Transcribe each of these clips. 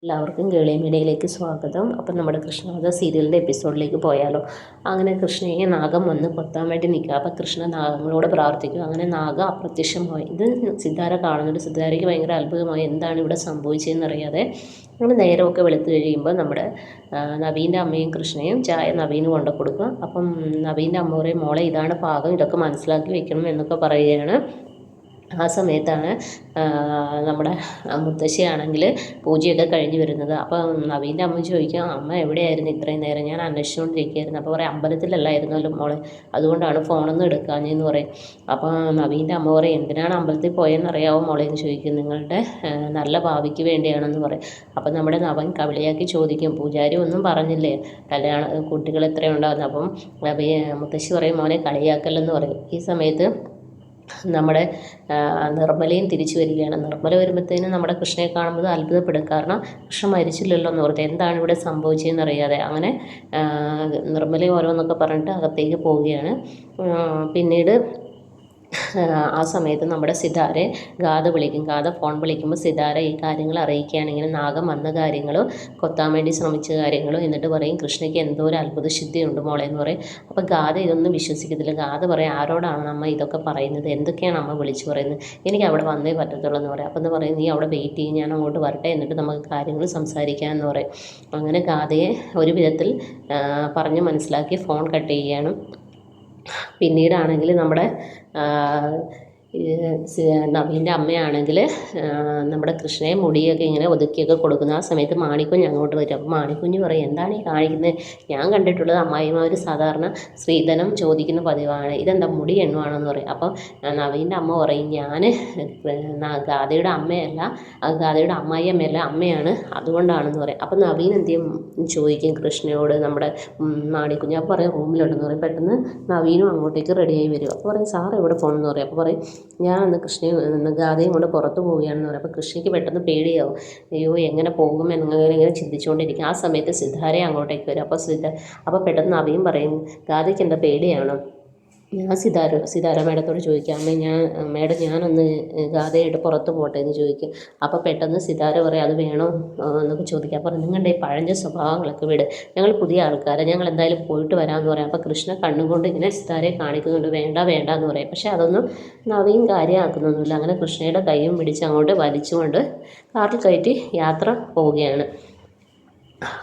എല്ലാവർക്കും കേളി മീഡിയയിലേക്ക് സ്വാഗതം. അപ്പം നമ്മുടെ കൃഷ്ണവധ സീരിയലിൻ്റെ എപ്പിസോഡിലേക്ക് പോയാലോ. അങ്ങനെ കൃഷ്ണയെ നാഗം വന്ന് കൊത്താൻ വേണ്ടി നിൽക്കുക. അപ്പം കൃഷ്ണ നാഗങ്ങളോട് പ്രാർത്ഥിക്കും. അങ്ങനെ നാഗ അപ്രത്യക്ഷമായി. ഇത് സിദ്ധാര കാണുന്നുണ്ട്. സിദ്ധാരയ്ക്ക് ഭയങ്കര അത്ഭുതമായി, എന്താണ് ഇവിടെ സംഭവിച്ചതെന്ന് അറിയാതെ. അങ്ങനെ നേരമൊക്കെ വെളുത്ത് കഴിയുമ്പോൾ നമ്മുടെ നവീൻ്റെ അമ്മയും കൃഷ്ണയും ചായ നവീന് കൊണ്ടു കൊടുക്കുക. അപ്പം നവീൻ്റെ അമ്മ പറയും, മോളെ ഇതാണ് പാകം, ഇതൊക്കെ മനസ്സിലാക്കി വെക്കണം എന്നൊക്കെ പറയുകയാണ്. ആ സമയത്താണ് നമ്മുടെ മുത്തശ്ശിയാണെങ്കിൽ പൂജയൊക്കെ കഴിഞ്ഞ് വരുന്നത്. അപ്പം നവീൻ്റെ അമ്മ ചോദിക്കും, അമ്മ എവിടെയായിരുന്നു ഇത്രയും നേരം? ഞാൻ അന്വേഷിച്ചുകൊണ്ടിരിക്കുകയായിരുന്നു. അപ്പോൾ പറയും, അമ്പലത്തിലല്ലായിരുന്നല്ലോ മോളെ, അതുകൊണ്ടാണ് ഫോണൊന്നും എടുക്കാഞ്ഞെന്ന് പറയും. അപ്പോൾ നവീൻ്റെ അമ്മ പറയും, എന്തിനാണ് അമ്പലത്തിൽ പോയെന്ന് അറിയാവോ മോളെ എന്ന് ചോദിക്കും. നിങ്ങളുടെ നല്ല ഭാവിക്ക് വേണ്ടിയാണെന്ന് പറയും. അപ്പം നമ്മുടെ നവൻ കവിളിയാക്കി ചോദിക്കും, പൂജാരി ഒന്നും പറഞ്ഞില്ലേ കുട്ടികൾ എത്രയുണ്ടാകുന്നത്? അപ്പം മുത്തശ്ശി പറയും, മോനെ കളിയാക്കല്ലെന്ന് പറയും. ഈ സമയത്ത് നമ്മുടെ നിർമ്മലയും തിരിച്ചു വരികയാണ്. നിർമ്മല വരുമ്പോഴത്തേനും നമ്മുടെ കൃഷ്ണയെ കാണുമ്പോൾ അത്ഭുതപ്പെടും. കാരണം കൃഷ്ണ മരിച്ചില്ലല്ലോ എന്ന് ഓർത്ത്, എന്താണ് ഇവിടെ സംഭവിച്ചതെന്ന് അറിയാതെ. അങ്ങനെ നിർമ്മലയും ഓരോന്നൊക്കെ പറഞ്ഞിട്ട് അകത്തേക്ക് പോവുകയാണ്. പിന്നീട് ആ സമയത്ത് നമ്മുടെ സിതാരെ ഗാഥ വിളിക്കും. ഗാഥ ഫോൺ വിളിക്കുമ്പോൾ സിതാര ഈ കാര്യങ്ങൾ അറിയിക്കുകയാണ്. ഇങ്ങനെ നാഗം വന്ന കാര്യങ്ങളും കൊത്താൻ വേണ്ടി ശ്രമിച്ച കാര്യങ്ങളും. എന്നിട്ട് പറയും, കൃഷ്ണയ്ക്ക് എന്തോ ഒരു അത്ഭുത ശുദ്ധിയുണ്ട് മോളെ എന്ന് പറയും. അപ്പോൾ ഗാഥ ഇതൊന്നും വിശ്വസിക്കത്തില്ല. ഗാഥ പറയും, ആരോടാണ് അമ്മ ഇതൊക്കെ പറയുന്നത്? എന്തൊക്കെയാണ് അമ്മ വിളിച്ചു പറയുന്നത്? എനിക്ക് അവിടെ വന്നേ പറ്റത്തുള്ളൂ എന്ന് പറയും. അപ്പം എന്ന് പറയും, നീ അവിടെ വെയിറ്റ് ചെയ്യും, ഞാൻ അങ്ങോട്ട് വരട്ടെ, എന്നിട്ട് നമുക്ക് കാര്യങ്ങൾ സംസാരിക്കാമെന്ന് പറയും. അങ്ങനെ ഗാഥയെ ഒരു വിധത്തിൽ പറഞ്ഞ് മനസ്സിലാക്കി ഫോൺ കട്ട് ചെയ്യുകയാണ്. പിന്നീടാണെങ്കിൽ നമ്മുടെ നവീൻ്റെ അമ്മയാണെങ്കിൽ നമ്മുടെ കൃഷ്ണയെ മുടിയൊക്കെ ഇങ്ങനെ ഒതുക്കിയൊക്കെ കൊടുക്കുന്നു. ആ സമയത്ത് മാണിക്കുഞ്ഞ് അങ്ങോട്ട് വരും. അപ്പോൾ മാണിക്കുഞ്ഞ് പറയും, എന്താണ് ഈ കാണിക്കുന്നത്? ഞാൻ കണ്ടിട്ടുള്ളത് അമ്മായിമാർ സാധാരണ സ്ത്രീധനം ചോദിക്കുന്ന പതിവാണ്, ഇതെന്താ മുടി എണ്ണുവാണെന്ന് പറയും. അപ്പം നവീൻ്റെ അമ്മ പറയും, ഞാൻ ഗാഥയുടെ അമ്മയല്ല, ഗാഥയുടെ അമ്മായിയമ്മയല്ല, അമ്മയാണ്, അതുകൊണ്ടാണെന്ന് പറയും. അപ്പം നവീൻ എന്ത് ചെയ്യും ചോദിക്കും കൃഷ്ണയോട്, നമ്മുടെ മാണിക്കുഞ്ഞ്. അപ്പോൾ പറയും, റൂമിലുണ്ടെന്ന് പറയും. പെട്ടെന്ന് നവീനും അങ്ങോട്ടേക്ക് റെഡിയായി വരും. അപ്പോൾ പറയും, സാർ എവിടെ പോകണമെന്ന് പറയും. അപ്പോൾ പറയും, ഞാൻ അന്ന് കൃഷ്ണയെ ഗാഥയും കൊണ്ട് പുറത്ത് പോവുകയാണെന്ന് പറയും. അപ്പോൾ കൃഷ്ണയ്ക്ക് പെട്ടെന്ന് പേടിയാവും. അയ്യോ എങ്ങനെ പോകും എന്നിങ്ങനെ ചിന്തിച്ചുകൊണ്ടിരിക്കും. ആ സമയത്ത് സിദ്ധാരയെ അങ്ങോട്ടേക്ക് വരും. അപ്പോൾ പെട്ടെന്ന് നവീൻ പറയും, ഗാഥയ്ക്ക് എന്താ പേടിയാണോ? ഞാൻ സിതാര മേഡത്തോട് ചോദിക്കാം, മേഡം ഞാനൊന്ന് ഗാഥയായിട്ട് പുറത്ത് പോട്ടെ എന്ന് ചോദിക്കും. അപ്പോൾ പെട്ടെന്ന് സിതാര പറയും, അത് വേണോ എന്നൊക്കെ ചോദിക്കാം. അപ്പോൾ നിങ്ങളുടെ ഈ പഴഞ്ച സ്വഭാവങ്ങളൊക്കെ വിട്, ഞങ്ങൾ പുതിയ ആൾക്കാരെ, ഞങ്ങൾ എന്തായാലും പോയിട്ട് വരാമെന്ന് പറയാം. അപ്പോൾ കൃഷ്ണ കണ്ണുകൊണ്ട് ഇങ്ങനെ സിതാരയെ കാണിക്കുന്നുണ്ട്, വേണ്ട വേണ്ട എന്ന് പറയും. പക്ഷേ അതൊന്നും നവീൻ കാര്യമാക്കുന്നൊന്നുമില്ല. അങ്ങനെ കൃഷ്ണയുടെ കൈയും പിടിച്ച് അങ്ങോട്ട് വലിച്ചുകൊണ്ട് കാറിൽ കയറ്റി യാത്ര പോവുകയാണ്.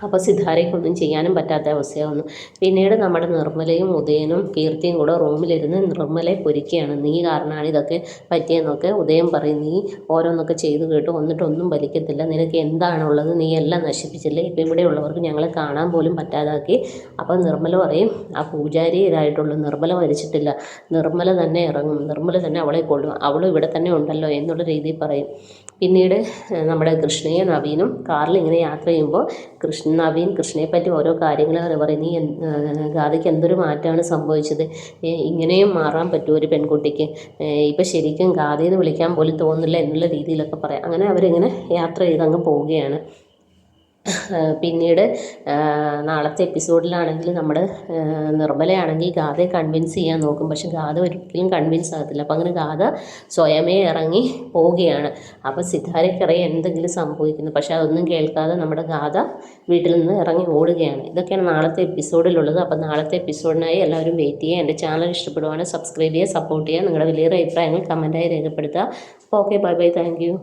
അപ്പോൾ സിദ്ധാരയ്ക്കൊന്നും ചെയ്യാനും പറ്റാത്ത അവസ്ഥയാവുന്നു. പിന്നീട് നമ്മുടെ നിർമ്മലയും ഉദയനും കീർത്തിയും കൂടെ റൂമിലിരുന്ന് നിർമ്മലയെ പൊരിക്കുകയാണ്. നീ കാരണമാണ് ഇതൊക്കെ പറ്റിയെന്നൊക്കെ ഉദയൻ പറയും. നീ ഓരോന്നൊക്കെ ചെയ്തു കേട്ടു, വന്നിട്ടൊന്നും വലിക്കത്തില്ല, നിനക്ക് എന്താണുള്ളത്, നീ എല്ലാം നശിപ്പിച്ചില്ലേ, ഇപ്പം ഇവിടെയുള്ളവർക്ക് ഞങ്ങളെ കാണാൻ പോലും പറ്റാതാക്കി. അപ്പോൾ നിർമ്മല പറയും, ആ പൂജാരി ഇതായിട്ടുള്ളൂ, നിർമ്മല മരിച്ചിട്ടില്ല, നിർമ്മല തന്നെ ഇറങ്ങും, നിർമ്മല തന്നെ അവളെ കൊള്ളും, അവളും ഇവിടെ തന്നെ ഉണ്ടല്ലോ എന്നുള്ള രീതിയിൽ പറയും. പിന്നീട് നമ്മുടെ കൃഷ്ണയും നവീനും കാറിൽ ഇങ്ങനെ യാത്ര ചെയ്യുമ്പോൾ നവീൻ കൃഷ്ണയെ പറ്റി ഓരോ കാര്യങ്ങൾ പറയും. നീ ഗാഥയ്ക്ക് എന്തൊരു മാറ്റമാണ് സംഭവിച്ചത്, ഇങ്ങനെയും മാറാൻ പറ്റുമോ ഒരു പെൺകുട്ടിക്ക്, ഇപ്പം ശരിക്കും ഗാഥയെന്ന് വിളിക്കാൻ പോലും തോന്നില്ല എന്നുള്ള രീതിയിലൊക്കെ പറയാം. അങ്ങനെ അവരിങ്ങനെ യാത്ര ചെയ്തങ്ങ് പോവുകയാണ്. പിന്നീട് നാളത്തെ എപ്പിസോഡിലാണെങ്കിൽ നമ്മുടെ നിർമ്മലയാണെങ്കിൽ ഗാഥയെ കൺവിൻസ് ചെയ്യാൻ നോക്കും. പക്ഷെ ഗാഥ ഒരിക്കലും കൺവിൻസ് ആകത്തില്ല. അപ്പം അങ്ങനെ ഗാഥ സ്വയമേ ഇറങ്ങി പോവുകയാണ്. അപ്പോൾ സിദ്ധാരയ്ക്കറിയാം എന്തെങ്കിലും സംഭവിക്കുന്നു. പക്ഷെ അതൊന്നും കേൾക്കാതെ നമ്മുടെ ഗാഥ വീട്ടിൽ നിന്ന് ഇറങ്ങി ഓടുകയാണ്. ഇതൊക്കെയാണ് നാളത്തെ എപ്പിസോഡിലുള്ളത്. അപ്പം നാളത്തെ എപ്പിസോഡിനായി എല്ലാവരും വെയിറ്റ് ചെയ്യുക. എൻ്റെ ചാനൽ ഇഷ്ടപ്പെടുവാണെങ്കിൽ സബ്സ്ക്രൈബ് ചെയ്യുക, സപ്പോർട്ട് ചെയ്യുക, നിങ്ങളുടെ വലിയൊരു അഭിപ്രായങ്ങൾ കമൻറ്റായി രേഖപ്പെടുത്തുക. അപ്പോൾ okay, bye bye, thank you.